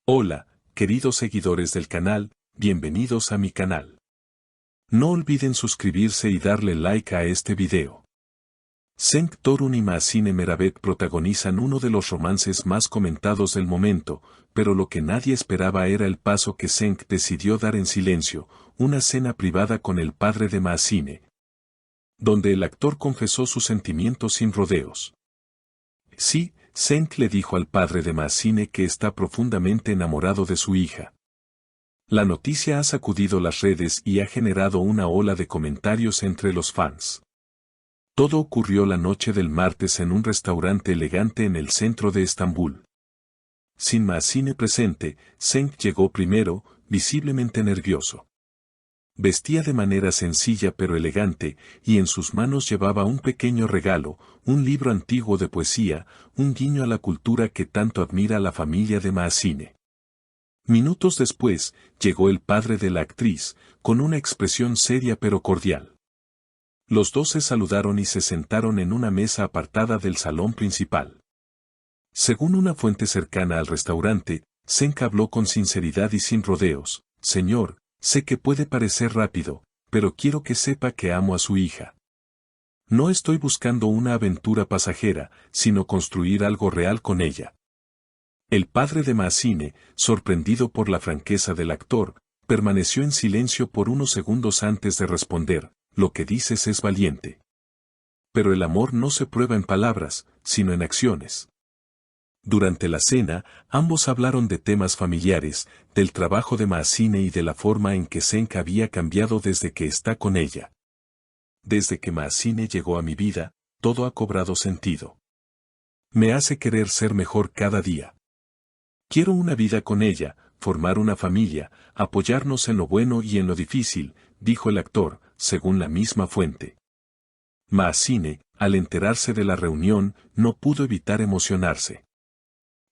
Hola, queridos seguidores del canal, bienvenidos a mi canal. No olviden suscribirse y darle like a este video. Cenk Torun y Maasine Meravet protagonizan uno de los romances más comentados del momento, pero lo que nadie esperaba era el paso que Cenk decidió dar en silencio, una cena privada con el padre de Maasine, donde el actor confesó sus sentimientos sin rodeos. Sí, Cenk le dijo al padre de Maasine que está profundamente enamorado de su hija. La noticia ha sacudido las redes y ha generado una ola de comentarios entre los fans. Todo ocurrió la noche del martes en un restaurante elegante en el centro de Estambul. Sin Maasine presente, Cenk llegó primero, visiblemente nervioso. Vestía de manera sencilla pero elegante, y en sus manos llevaba un pequeño regalo, un libro antiguo de poesía, un guiño a la cultura que tanto admira la familia de Maasine. Minutos después, llegó el padre de la actriz, con una expresión seria pero cordial. Los dos se saludaron y se sentaron en una mesa apartada del salón principal. Según una fuente cercana al restaurante, Cenk habló con sinceridad y sin rodeos: «Señor, sé que puede parecer rápido, pero quiero que sepa que amo a su hija. No estoy buscando una aventura pasajera, sino construir algo real con ella». El padre de Maasine, sorprendido por la franqueza del actor, permaneció en silencio por unos segundos antes de responder: «Lo que dices es valiente. Pero el amor no se prueba en palabras, sino en acciones». Durante la cena, ambos hablaron de temas familiares, del trabajo de Maasine y de la forma en que Cenk había cambiado desde que está con ella. «Desde que Maasine llegó a mi vida, todo ha cobrado sentido. Me hace querer ser mejor cada día. Quiero una vida con ella, formar una familia, apoyarnos en lo bueno y en lo difícil», dijo el actor, según la misma fuente. Maasine, al enterarse de la reunión, no pudo evitar emocionarse.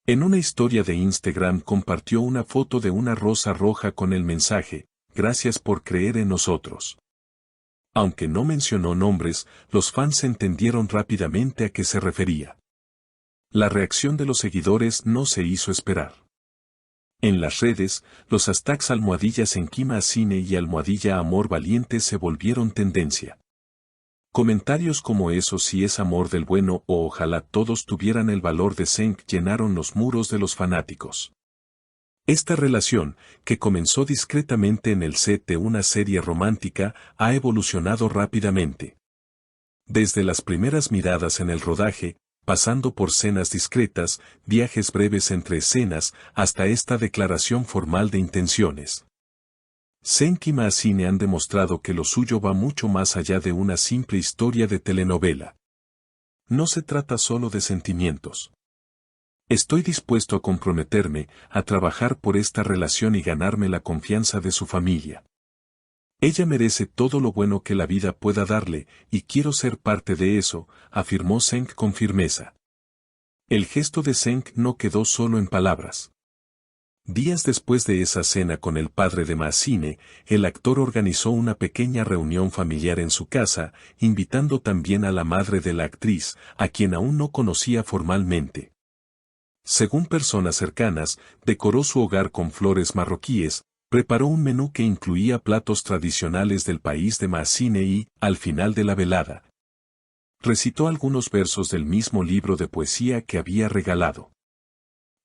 En una historia de Instagram compartió una foto de una rosa roja con el mensaje: «Gracias por creer en nosotros». Aunque no mencionó nombres, los fans entendieron rápidamente a qué se refería. La reacción de los seguidores no se hizo esperar. En las redes, los hashtags #Maasine y #Amor Valiente se volvieron tendencia. Comentarios como «eso sí es amor del bueno» o «ojalá todos tuvieran el valor de Cenk» llenaron los muros de los fanáticos. Esta relación, que comenzó discretamente en el set de una serie romántica, ha evolucionado rápidamente. Desde las primeras miradas en el rodaje, pasando por cenas discretas, viajes breves entre escenas, hasta esta declaración formal de intenciones. Cenk y Maasine han demostrado que lo suyo va mucho más allá de una simple historia de telenovela. No se trata solo de sentimientos. Estoy dispuesto a comprometerme, a trabajar por esta relación y ganarme la confianza de su familia. Ella merece todo lo bueno que la vida pueda darle, y quiero ser parte de eso», afirmó Cenk con firmeza. El gesto de Cenk no quedó solo en palabras. Días después de esa cena con el padre de Maasine, el actor organizó una pequeña reunión familiar en su casa, invitando también a la madre de la actriz, a quien aún no conocía formalmente. Según personas cercanas, decoró su hogar con flores marroquíes, preparó un menú que incluía platos tradicionales del país de Maasine y, al final de la velada, recitó algunos versos del mismo libro de poesía que había regalado.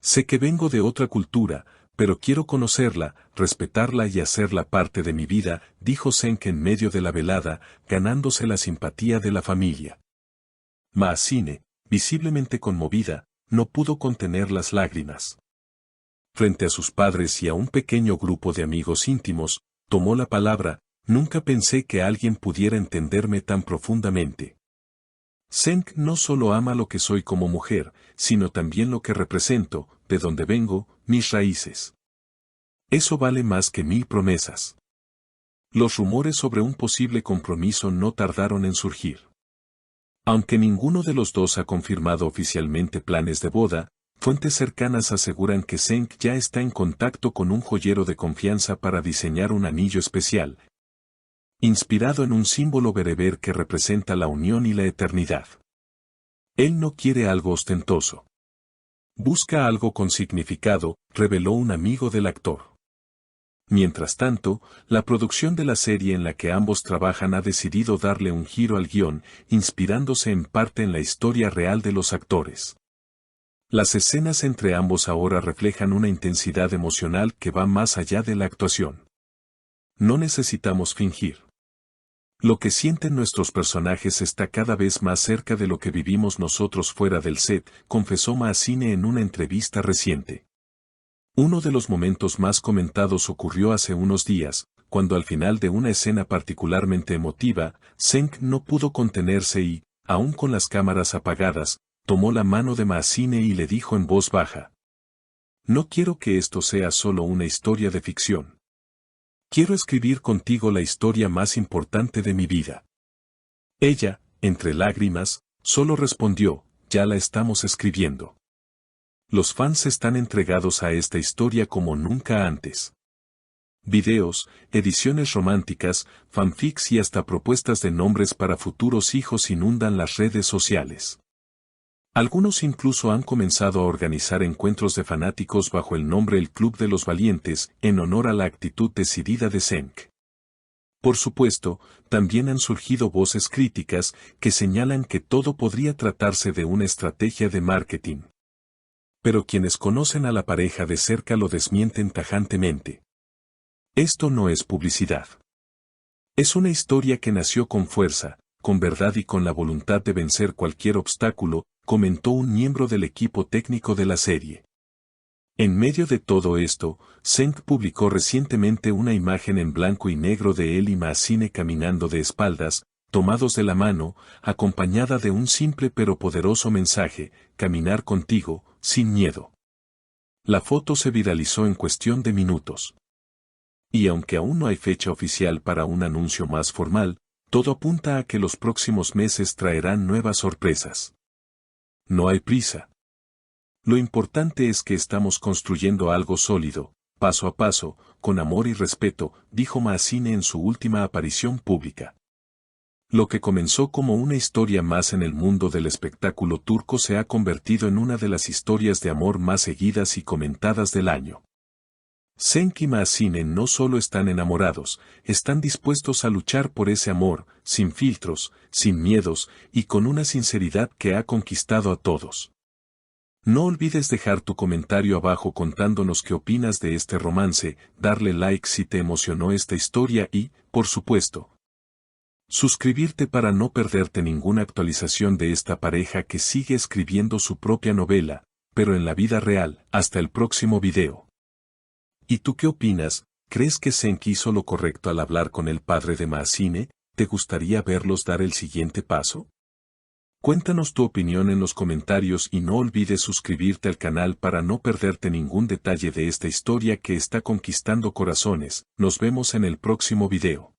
«Sé que vengo de otra cultura, pero quiero conocerla, respetarla y hacerla parte de mi vida», dijo Cenk en medio de la velada, ganándose la simpatía de la familia. Maasine, visiblemente conmovida, no pudo contener las lágrimas. Frente a sus padres y a un pequeño grupo de amigos íntimos, tomó la palabra: «Nunca pensé que alguien pudiera entenderme tan profundamente. Cenk no solo ama lo que soy como mujer, sino también lo que represento, de donde vengo, mis raíces. Eso vale más que 1000 promesas». Los rumores sobre un posible compromiso no tardaron en surgir. Aunque ninguno de los dos ha confirmado oficialmente planes de boda, fuentes cercanas aseguran que Cenk ya está en contacto con un joyero de confianza para diseñar un anillo especial, inspirado en un símbolo bereber que representa la unión y la eternidad. Él no quiere algo ostentoso. Busca algo con significado, reveló un amigo del actor. Mientras tanto, la producción de la serie en la que ambos trabajan ha decidido darle un giro al guión, inspirándose en parte en la historia real de los actores. Las escenas entre ambos ahora reflejan una intensidad emocional que va más allá de la actuación. No necesitamos fingir. Lo que sienten nuestros personajes está cada vez más cerca de lo que vivimos nosotros fuera del set, confesó Massine en una entrevista reciente. Uno de los momentos más comentados ocurrió hace unos días, cuando al final de una escena particularmente emotiva, Senk no pudo contenerse y, aún con las cámaras apagadas, tomó la mano de Massine y le dijo en voz baja: «No quiero que esto sea solo una historia de ficción. Quiero escribir contigo la historia más importante de mi vida». Ella, entre lágrimas, solo respondió: «Ya la estamos escribiendo». Los fans están entregados a esta historia como nunca antes. Videos, ediciones románticas, fanfics y hasta propuestas de nombres para futuros hijos inundan las redes sociales. Algunos incluso han comenzado a organizar encuentros de fanáticos bajo el nombre El Club de los Valientes, en honor a la actitud decidida de Senk. Por supuesto, también han surgido voces críticas que señalan que todo podría tratarse de una estrategia de marketing. Pero quienes conocen a la pareja de cerca lo desmienten tajantemente. Esto no es publicidad. Es una historia que nació con fuerza, con verdad y con la voluntad de vencer cualquier obstáculo, comentó un miembro del equipo técnico de la serie. En medio de todo esto, Senk publicó recientemente una imagen en blanco y negro de él y Massine caminando de espaldas, tomados de la mano, acompañada de un simple pero poderoso mensaje: «Caminar contigo, sin miedo». La foto se viralizó en cuestión de minutos. Y aunque aún no hay fecha oficial para un anuncio más formal, todo apunta a que los próximos meses traerán nuevas sorpresas. No hay prisa. Lo importante es que estamos construyendo algo sólido, paso a paso, con amor y respeto, dijo Massine en su última aparición pública. Lo que comenzó como una historia más en el mundo del espectáculo turco se ha convertido en una de las historias de amor más seguidas y comentadas del año. Senk y Massine no solo están enamorados, están dispuestos a luchar por ese amor, sin filtros, sin miedos, y con una sinceridad que ha conquistado a todos. No olvides dejar tu comentario abajo contándonos qué opinas de este romance, darle like si te emocionó esta historia y, por supuesto, suscribirte para no perderte ninguna actualización de esta pareja que sigue escribiendo su propia novela, pero en la vida real. Hasta el próximo video. ¿Y tú qué opinas? ¿Crees que Senk hizo lo correcto al hablar con el padre de Massine? ¿Te gustaría verlos dar el siguiente paso? Cuéntanos tu opinión en los comentarios y no olvides suscribirte al canal para no perderte ningún detalle de esta historia que está conquistando corazones. Nos vemos en el próximo video.